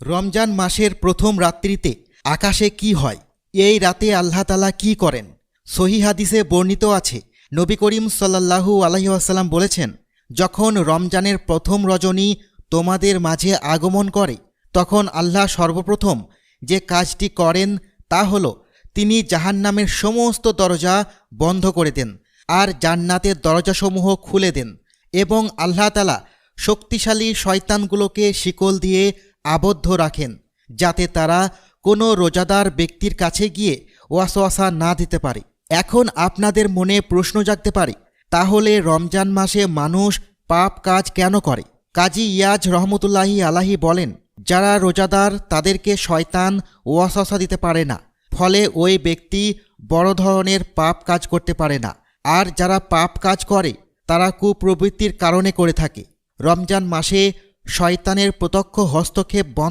রমজান মাসের প্রথম রাত্রিতে আকাশে কি হয়? এই রাতে আল্লাহ তাআলা কি করেন? সহিহ হাদিসে বর্ণিত আছে, নবী করিম সাল্লাল্লাহু আলাইহি ওয়াসাল্লাম বলেছেন, যখন রমজানের প্রথম রজনী তোমাদের মাঝে আগমন করে তখন আল্লাহ সর্বপ্রথম যে কাজটি করেন তা হল তিনি জাহান্নামের সমস্ত দরজা বন্ধ করে দেন আর জান্নাতের দরজাসমূহ খুলে দেন এবং আল্লাহ তাআলা শক্তিশালী শয়তানগুলোকে শিকল দিয়ে আবদ্ধ রাখেন যাতে তারা কোনো রোজাদার ব্যক্তির কাছে গিয়ে ওয়াসওয়াসা না দিতে পারে। এখন আপনাদের মনে প্রশ্ন জাগতে পারে, তাহলে রমজান মাসে মানুষ পাপ কাজ কেন করে? কাজী ইয়াজ রহমতুল্লাহি আলাইহি বলেন, যারা রোজাদার তাদেরকে শয়তান ওয়াসওয়াসা দিতে পারে না, ফলে ওই ব্যক্তি বড় ধরনের পাপ কাজ করতে পারে না। আর যারা পাপ কাজ করে তারা কুপ্রবৃত্তির কারণে করে থাকে। রমজান মাসে শয়তানের প্রত্যক্ষ হস্তক্ষেপ বন্ধ